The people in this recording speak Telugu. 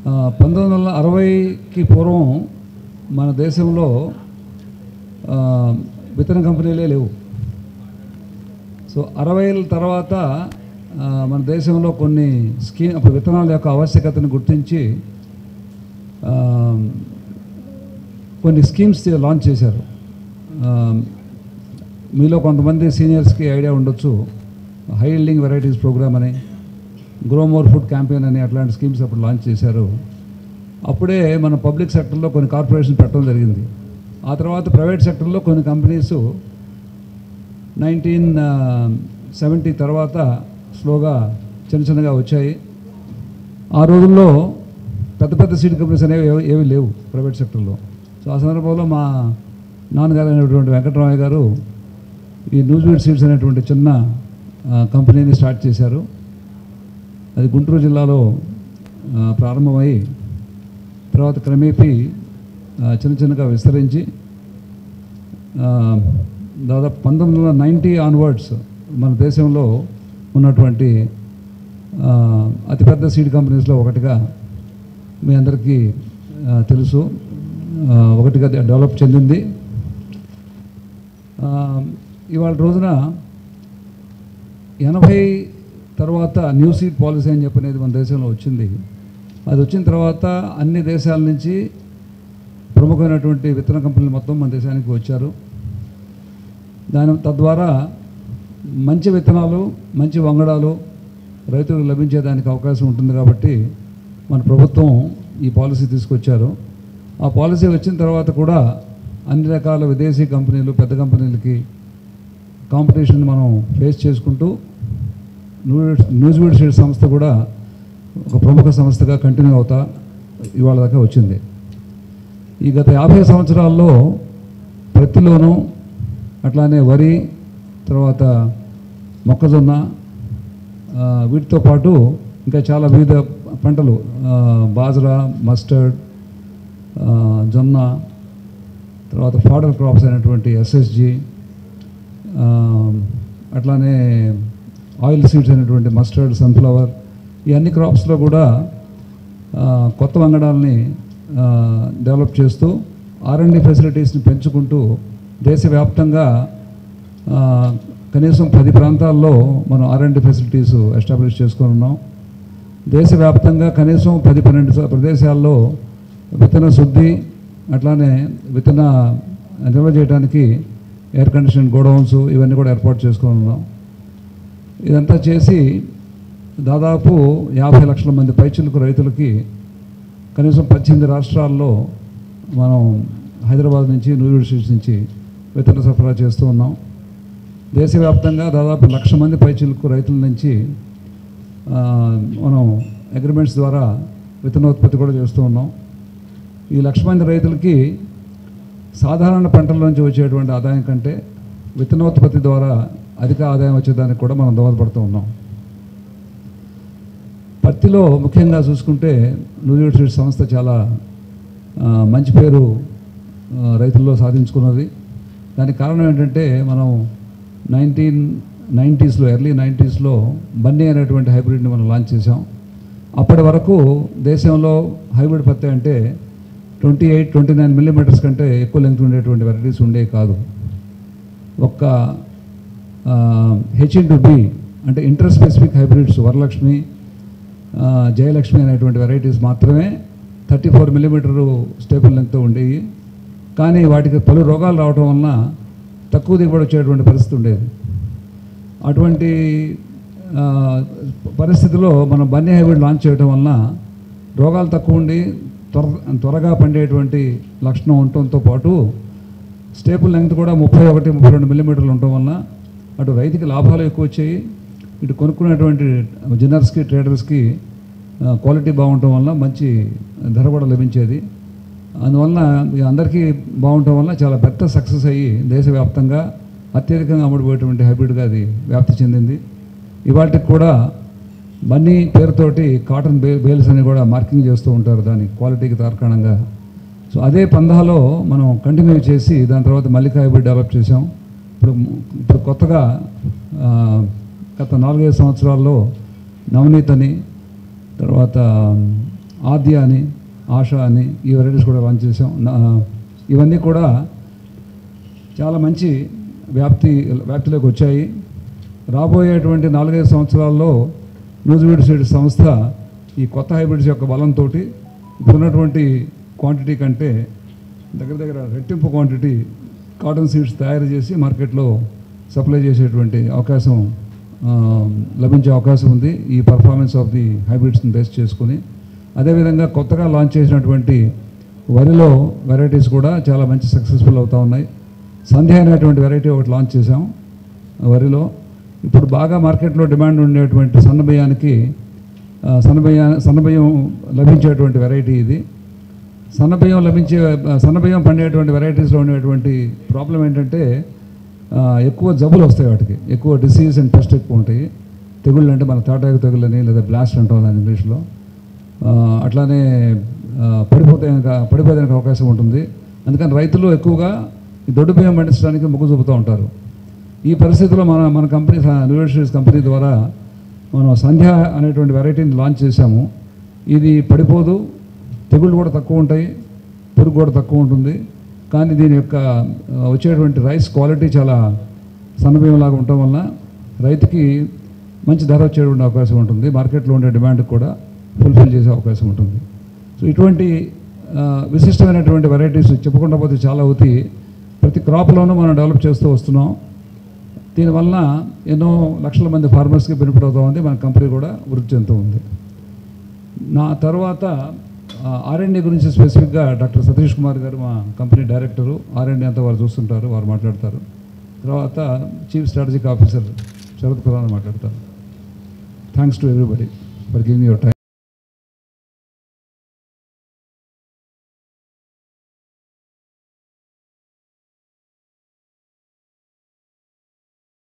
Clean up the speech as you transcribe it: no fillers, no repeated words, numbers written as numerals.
1960కి పూర్వం మన దేశంలో విత్తన కంపెనీలే లేవు. సో 60ల తర్వాత మన దేశంలో కొన్ని అప్పుడు విత్తనాల యొక్క ఆవశ్యకతను గుర్తించి కొన్ని స్కీమ్స్ లాంచ్ చేశారు. మీలో కొంతమంది సీనియర్స్కి ఐడియా ఉండొచ్చు. హై ఈల్డింగ్ వెరైటీస్ ప్రోగ్రామ్ అని, గ్రో మోర్ ఫుడ్ క్యాంపెయిన్ అని అట్లాంటి స్కీమ్స్ అప్పుడు లాంచ్ చేశారు. అప్పుడే మన పబ్లిక్ సెక్టర్లో కొన్ని కార్పొరేషన్ పెట్టడం జరిగింది. ఆ తర్వాత ప్రైవేట్ సెక్టర్లో కొన్ని కంపెనీస్ 1970 తర్వాత స్లోగా చిన్నగా వచ్చాయి. ఆ రోజుల్లో పెద్ద పెద్ద సీడ్ కంపెనీస్ అనేవి ఏవి లేవు ప్రైవేట్ సెక్టర్లో. సో ఆ సందర్భంలో మా నాన్నగారు అయినటువంటి వెంకటరామయ్య గారు ఈ న్యూజివీడ్ సీడ్స్ అనేటువంటి చిన్న కంపెనీని స్టార్ట్ చేశారు. అది గుంటూరు జిల్లాలో ప్రారంభమై తర్వాత క్రమేపీ చిన్నగా విస్తరించి దాదాపు 1990 ఆన్వర్డ్స్ మన దేశంలో ఉన్నటువంటి అతిపెద్ద సీడ్ కంపెనీస్లో ఒకటిగా మీ అందరికీ తెలుసు, ఒకటిగా డెవలప్ చెందింది. ఇవాళ రోజున 80 తర్వాత న్యూ సీడ్ పాలసీ అని చెప్పనేది మన దేశంలో వచ్చింది. అది వచ్చిన తర్వాత అన్ని దేశాల నుంచి ప్రముఖమైనటువంటి విత్తన కంపెనీలు మొత్తం మన దేశానికి వచ్చారు. తద్వారా మంచి విత్తనాలు, మంచి వంగడాలు రైతులకు లభించేదానికి అవకాశం ఉంటుంది. కాబట్టి మన ప్రభుత్వం ఈ పాలసీ తీసుకొచ్చారు. ఆ పాలసీ వచ్చిన తర్వాత కూడా అన్ని రకాల విదేశీ కంపెనీలు, పెద్ద కంపెనీలకి కాంపిటీషన్ మనం ఫేస్ చేసుకుంటూ న్యూజివీడ్ సీడ్ సంస్థ కూడా ఒక ప్రముఖ సంస్థగా కంటిన్యూ అవుతా ఇవాళ దాకా వచ్చింది. ఈ గత 50 సంవత్సరాల్లో ప్రతిలోనూ అట్లానే వరి, తర్వాత మొక్కజొన్న, వీటితో పాటు ఇంకా చాలా వివిధ పంటలు, బాజరా, మస్టర్డ్, జొన్న, తర్వాత ఫాడర్ క్రాప్స్ అయినటువంటి ఎస్ఎస్జి, అట్లానే ఆయిల్ సీడ్స్ అయినటువంటి మస్టర్డ్, సన్ఫ్లవర్, ఈ అన్ని క్రాప్స్లో కూడా కొత్త వంగడాలని డెవలప్ చేస్తూ R&D ఫెసిలిటీస్ని పెంచుకుంటూ దేశవ్యాప్తంగా కనీసం 10 ప్రాంతాల్లో మనం R&D ఫెసిలిటీస్ ఎస్టాబ్లిష్ చేసుకొని ఉన్నాం. దేశవ్యాప్తంగా కనీసం 10-12 ప్రదేశాల్లో విత్తన శుద్ధి, అట్లానే విత్తన నిల్వ చేయడానికి ఎయిర్ కండిషన్ గోడౌన్స్ ఇవన్నీ కూడా ఏర్పాటు చేసుకొని ఉన్నాం. ఇదంతా చేసి దాదాపు 50 లక్షల మంది పైచిలకు రైతులకి కనీసం 18 రాష్ట్రాల్లో మనం హైదరాబాద్ నుంచి, న్యూజివీడ్ సీడ్స్ నుంచి విత్తన సరఫరా చేస్తూ ఉన్నాం. దేశవ్యాప్తంగా దాదాపు 1,00,000 మంది పైచిలకు రైతుల నుంచి మనం అగ్రిమెంట్స్ ద్వారా విత్తనోత్పత్తి కూడా చేస్తూ ఉన్నాం. ఈ 1,00,000 మంది రైతులకి సాధారణ పంటల నుంచి వచ్చేటువంటి ఆదాయం కంటే విత్తనోత్పత్తి ద్వారా అధిక ఆదాయం వచ్చేదానికి కూడా మనం దోహదపడుతూ ఉన్నాం. పత్తిలో ముఖ్యంగా చూసుకుంటే న్యూజివీడ్ సీడ్స్ సంస్థ చాలా మంచి పేరు రైతుల్లో సాధించుకున్నది. దానికి కారణం ఏంటంటే మనం 1990స్లో, ఎర్లీ 90స్లో బన్నీ అనేటువంటి హైబ్రిడ్ని మనం లాంచ్ చేసాం. అప్పటి వరకు దేశంలో హైబ్రిడ్ పత్తి అంటే 28-29 మిల్లీమీటర్స్ కంటే ఎక్కువ లెంగ్త్ ఉండేటువంటి వెరైటీస్ ఉండేవి కాదు. ఒక్క H-B అంటే inter specific hybrids, Varalakshmi, Jayalakshmi అనేటువంటి వెరైటీస్ మాత్రమే 34 మిల్లీమీటరు స్టేబుల్ లెంగ్త్తో ఉండేవి. కానీ వాటికి పలు రోగాలు రావడం వలన తక్కువ దిగుబడి వచ్చేటువంటి పరిస్థితి ఉండేది. అటువంటి పరిస్థితిలో మనం బన్నీ హైబ్రిడ్ లాంచ్ చేయడం వలన రోగాలు తక్కువ ఉండి త్వరగా పండేటువంటి లక్షణం ఉండటంతో పాటు స్టేబుల్ లెంగ్త్ కూడా 31-32 మిల్లీమీటర్లు ఉండటం వలన అటు రైతుకి లాభాలు ఎక్కువ వచ్చాయి, ఇటు కొనుక్కునేటువంటి జిన్నర్స్కి, ట్రేడర్స్కి క్వాలిటీ బాగుండటం వల్ల మంచి ధర కూడా లభించేది. అందువలన అందరికీ బాగుండటం వల్ల చాలా పెద్ద సక్సెస్ అయ్యి దేశవ్యాప్తంగా అత్యధికంగా అమ్ముడుపోయేటువంటి హైబ్రిడ్గా అది వ్యాప్తి చెందింది. ఇవాటికి కూడా బన్నీ పేరుతోటి కాటన్ బేల్స్ అని కూడా మార్కింగ్ చేస్తూ ఉంటారు దాని క్వాలిటీకి తార్కాణంగా. సో అదే పందాలో మనం కంటిన్యూ చేసి దాని తర్వాత మల్లిక హైబ్రిడ్ డెవలప్ చేసాం. ఇప్పుడు కొత్తగా గత 4-5 సంవత్సరాల్లో నవనీత్ అని, తర్వాత ఆద్య అని, ఆశ అని ఈ వెరైటీస్ కూడా లాంచ్ చేసాం. ఇవన్నీ కూడా చాలా మంచి వ్యాప్తిలోకి వచ్చాయి. రాబోయేటువంటి 4-5 సంవత్సరాల్లో నూజివీడు సీడ్స్ సంస్థ ఈ కొత్త హైబ్రిడ్స్ యొక్క బలంతో ఇప్పుడున్నటువంటి క్వాంటిటీ కంటే దగ్గర రెట్టింపు క్వాంటిటీ కాటన్ సీడ్స్ తయారు చేసి మార్కెట్లో సప్లై చేసేటువంటి అవకాశం లభించే అవకాశం ఉంది ఈ పర్ఫార్మెన్స్ ఆఫ్ ది హైబ్రిడ్స్ని బేస్ చేసుకుని. అదేవిధంగా కొత్తగా లాంచ్ చేసినటువంటి వరిలో వెరైటీస్ కూడా చాలా మంచి సక్సెస్ఫుల్ అవుతూ ఉన్నాయి. సంధ్య అనేటువంటి వెరైటీ ఒకటి లాంచ్ చేసాం వరిలో. ఇప్పుడు బాగా మార్కెట్లో డిమాండ్ ఉండేటువంటి సన్నబియ్యానికి సన్నబియ్యం లభించేటువంటి వెరైటీ ఇది. సన్నబియ్యం పండేటువంటి వెరైటీస్లో ఉండేటువంటి ప్రాబ్లం ఏంటంటే ఎక్కువ జబ్బులు వస్తాయి, వాటికి ఎక్కువ డిసీజ్ అండ్ పెస్ట్ ఎక్కువ ఉంటాయి. తెగుళ్ళు అంటే మన తాటాకు తెగుళ్ళని లేదా బ్లాస్ట్ అంటాం దాని ఇంగ్లీష్లో. అట్లానే పడిపోయేదానికి అవకాశం ఉంటుంది. అందుకని రైతులు ఎక్కువగా ఈ దొడ్డు బియ్యం పండించడానికి మొగ్గు చూపుతూ ఉంటారు. ఈ పరిస్థితిలో మన కంపెనీ న్యూట్రిషన్స్ కంపెనీ ద్వారా మనం సంధ్య అనేటువంటి వెరైటీని లాంచ్ చేశాము. ఇది పడిపోదు, తెగుళ్ళు కూడా తక్కువ ఉంటాయి, పురుగు కూడా తక్కువ ఉంటుంది. కానీ దీని యొక్క వచ్చేటువంటి రైస్ క్వాలిటీ చాలా సన్నబియ్యంలాగా ఉండటం వల్ల రైతుకి మంచి ధర వచ్చేటువంటి అవకాశం ఉంటుంది. మార్కెట్లో ఉండే డిమాండ్కి కూడా ఫుల్ఫిల్ చేసే అవకాశం ఉంటుంది. సో ఇటువంటి విశిష్టమైనటువంటి వెరైటీస్ చెప్పుకుంటూ పోతే చాలా అవుతాయి. ప్రతి క్రాప్లోనూ మనం డెవలప్ చేస్తూ వస్తున్నాం. దీనివల్ల ఎన్నో లక్షల మంది ఫార్మర్స్కి బెనిఫిట్ అవుతూ ఉంది. మన కంపెనీ కూడా వృద్ధి చెందుతూ ఉంది. నా తర్వాత R&D గురించి స్పెసిఫిక్గా డాక్టర్ సతీష్ కుమార్ గారు మా కంపెనీ డైరెక్టరు. R&D అంతా వారు చూస్తుంటారు, వారు మాట్లాడతారు. తర్వాత chief strategic officer Sharath Khurana మాట్లాడతారు. Thanks to everybody for giving your time.